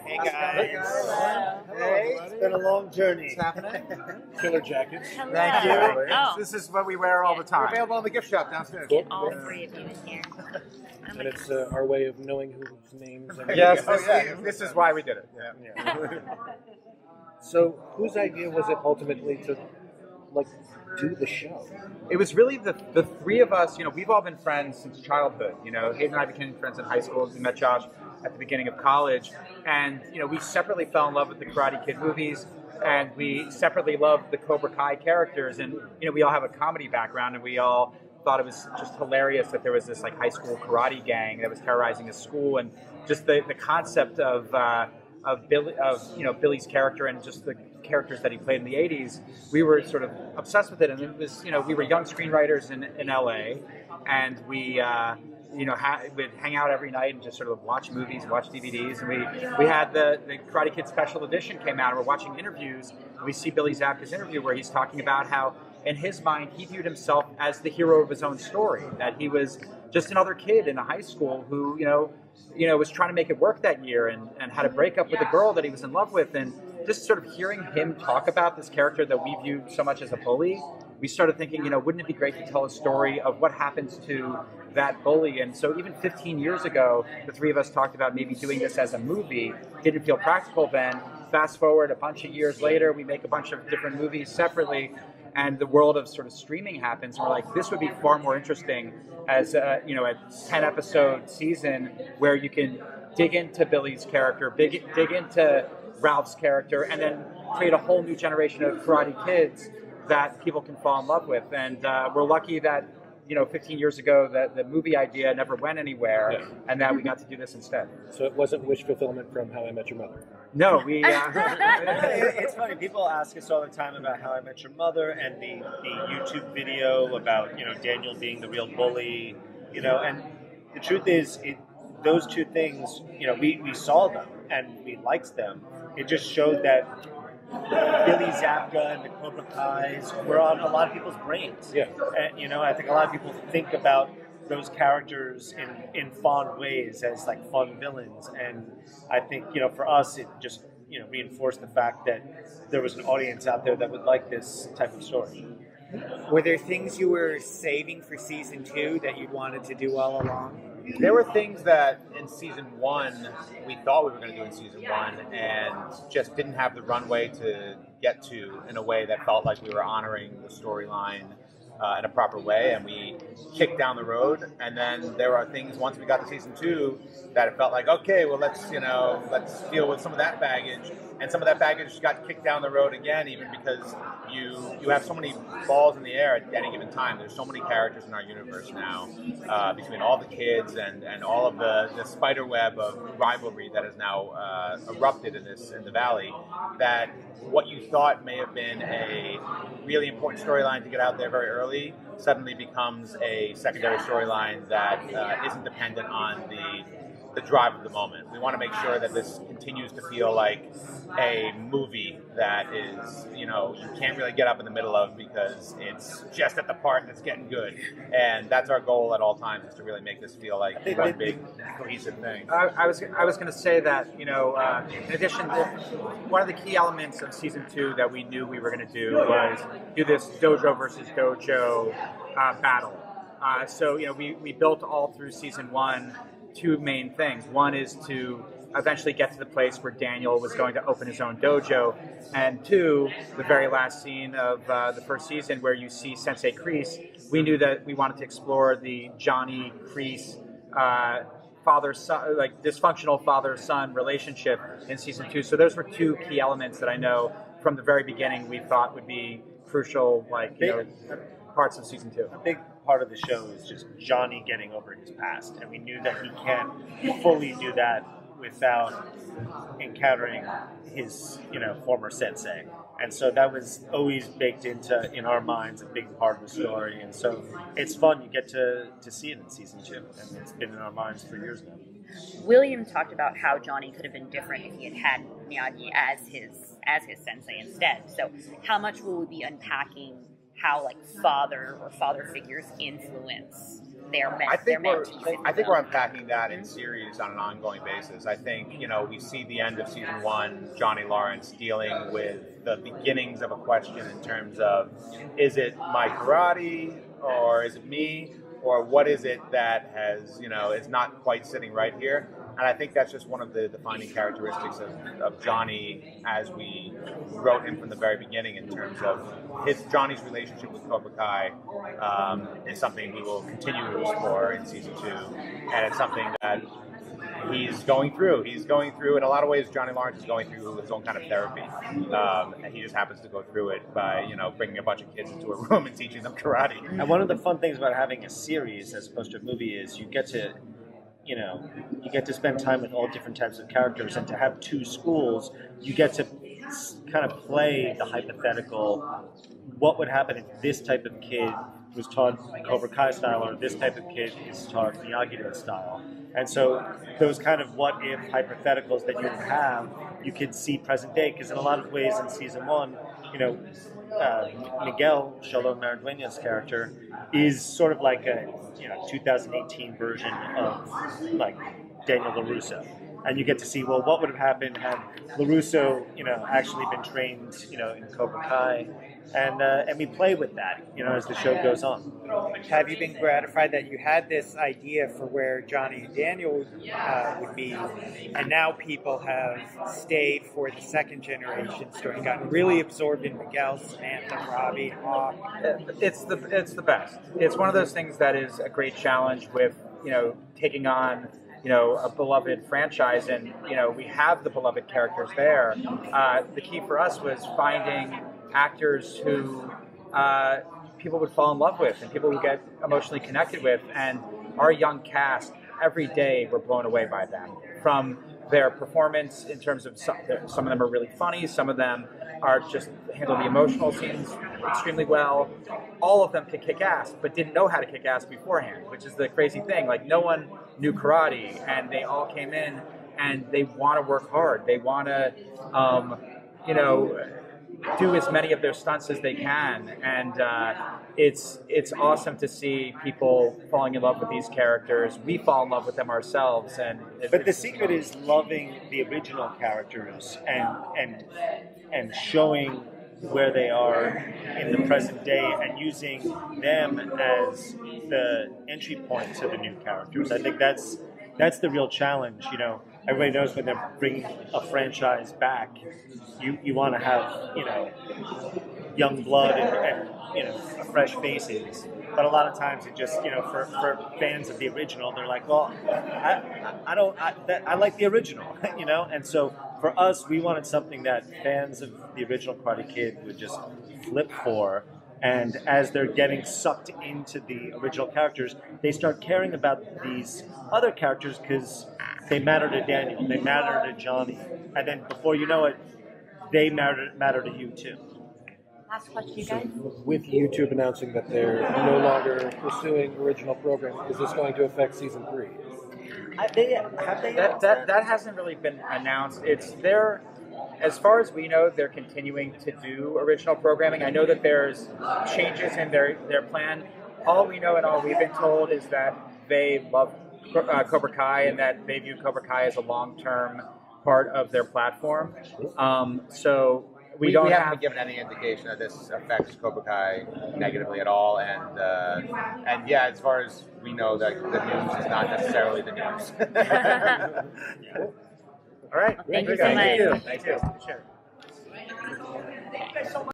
Hey guys. Hey, it's been a long journey. What's happening? Killer jackets. Hello. Thank you. Oh. This is what we wear all the time. We're available in the gift shop downstairs. Get all three of you in here. Oh And it's our way of knowing whose names. And Yes, this is why we did it. Yeah. So, whose idea was it ultimately to do the show? It was really the three of us. We've all been friends since childhood. Hayden and I became friends in high school. We met Josh at the beginning of college, and we separately fell in love with the Karate Kid movies, and we separately loved the Cobra Kai characters, and we all have a comedy background, and we all thought it was just hilarious that there was this high school karate gang that was terrorizing a school, and just the concept of Billy's character and just the characters that he played in the 80s, we were sort of obsessed with it. And it was, we were young screenwriters in LA, and we would hang out every night and just sort of watch movies, watch DVDs. And we had the Karate Kid Special Edition came out, and we're watching interviews, and we see Billy Zabka's interview where he's talking about how in his mind he viewed himself as the hero of his own story, that he was just another kid in a high school who was trying to make it work that year and had a breakup with a girl that he was in love with. And just sort of hearing him talk about this character that we viewed so much as a bully, we started thinking, wouldn't it be great to tell a story of what happens to that bully? And so even 15 years ago, the three of us talked about maybe doing this as a movie. Didn't feel practical then. Fast forward a bunch of years later, we make a bunch of different movies separately, and the world of sort of streaming happens. And we're like, this would be far more interesting as a 10-episode season where you can dig into Billy's character, dig into Ralph's character, and then create a whole new generation of Karate Kids that people can fall in love with. And we're lucky that 15 years ago that the movie idea never went anywhere, and that we got to do this instead. So it wasn't wish fulfillment from How I Met Your Mother. No, we. It's funny. People ask us all the time about How I Met Your Mother and the YouTube video about Daniel being the real bully. And the truth is, those two things. We saw them and we liked them. It just showed that Billy Zabka and the Cobra Kais were on a lot of people's brains. Yeah. And, I think a lot of people think about those characters in fond ways as fun villains. And I think, for us, it just, reinforced the fact that there was an audience out there that would like this type of story. Were there things you were saving for season 2 that you wanted to do all along? There were things that in season 1 we thought we were going to do in season 1 and just didn't have the runway to get to in a way that felt like we were honoring the storyline in a proper way, and we kicked down the road. And then there are things once we got to season 2 that it felt like, okay, well let's deal with some of that baggage. And some of that baggage got kicked down the road again, even because you have so many balls in the air at any given time. There's so many characters in our universe now, between all the kids and all of the spider web of rivalry that has now erupted in the valley, that what you thought may have been a really important storyline to get out there very early suddenly becomes a secondary storyline that isn't dependent on the drive of the moment. We want to make sure that this continues to feel like a movie that is, you can't really get up in the middle of because it's just at the part that's getting good. And that's our goal at all times, is to really make this feel like one big cohesive thing. I was going to say that, in addition, one of the key elements of season 2 that we knew we were going to do was do this dojo versus dojo battle. So, we built all through season 1 two main things. One is to eventually get to the place where Daniel was going to open his own dojo, and 2, the very last scene of the first season where you see Sensei Kreese. We knew that we wanted to explore the Johnny Kreese father-son, dysfunctional father-son relationship in season 2. So those were 2 key elements that I know from the very beginning we thought would be crucial, parts of season 2. A big part of the show is just Johnny getting over his past, and we knew that he can't fully do that without encountering his, former sensei. And so that was always baked into, in our minds, a big part of the story. And so it's fun. You get to see it in season 2, and it's been in our minds for years now. William talked about how Johnny could have been different if he had had Miyagi as his sensei instead. So how much will we be unpacking how father or father figures influence they're meant. I think they're we're meant to. I think we're unpacking that in series on an ongoing basis. I think we see the end of season 1, Johnny Lawrence dealing with the beginnings of a question in terms of, is it my karate or is it me, or what is it that has is not quite sitting right here. And I think that's just one of the defining characteristics of Johnny as we wrote him from the very beginning in terms of Johnny's relationship with Cobra Kai is something we will continue to explore in season 2. And it's something that he's going through. He's going through, in a lot of ways, Johnny Lawrence is going through his own kind of therapy. And he just happens to go through it by, bringing a bunch of kids into a room and teaching them karate. And one of the fun things about having a series as opposed to a movie is you get to spend time with all different types of characters, and to have 2 schools, you get to kind of play the hypothetical, what would happen if this type of kid was taught Cobra Kai style, or this type of kid is taught Miyagi-Do style. And so those kind of what if hypotheticals that you would have, you could see present day, because in a lot of ways in season 1, Miguel Shalom Maridueña's character is sort of like a 2018 version of like Daniel LaRusso, and you get to see, well, what would have happened had LaRusso actually been trained in Cobra Kai, and we play with that as the show goes on. Have you been gratified that you had this idea for where Johnny and Daniel would be, and now people have stayed for the second generation story, gotten really absorbed in Miguel, Samantha, Robbie, Hawk? It's the best. It's one of those things that is a great challenge with taking on a beloved franchise, and we have the beloved characters there. The key for us was finding actors who people would fall in love with and people would get emotionally connected with, and our young cast, every day we're blown away by them, from their performance in terms of some of them are really funny, some of them are just handle the emotional scenes extremely well. All of them can kick ass, but didn't know how to kick ass beforehand, which is the crazy thing. Like, no one knew karate, and they all came in and they want to work hard. They want to, do as many of their stunts as they can, and it's awesome to see people falling in love with these characters. We fall in love with them ourselves, but the secret is loving the original characters and showing where they are in the present day and using them as the entry point to the new characters. I think that's the real challenge. Everybody knows when they're bringing a franchise back, you want to have young blood and fresh faces. But a lot of times it just for fans of the original, they're like, well, I like the original, And so for us, we wanted something that fans of the original Karate Kid would just flip for. And as they're getting sucked into the original characters, they start caring about these other characters because they matter to Daniel, they matter to Johnny, and then before you know it, they matter to you too. Last question, you guys. With YouTube announcing that they're no longer pursuing original programming, is this going to affect season 3? Have they that hasn't really been announced. It's there. As far as we know, they're continuing to do original programming. I know that there's changes in their plan. All we know and all we've been told is that they love Cobra Kai and that they view Cobra Kai as a long-term part of their platform. So we haven't been given any indication that this affects Cobra Kai negatively at all. And yeah, as far as we know, that the news is not necessarily the news. All right. Thank you so much. Thank you. Sure.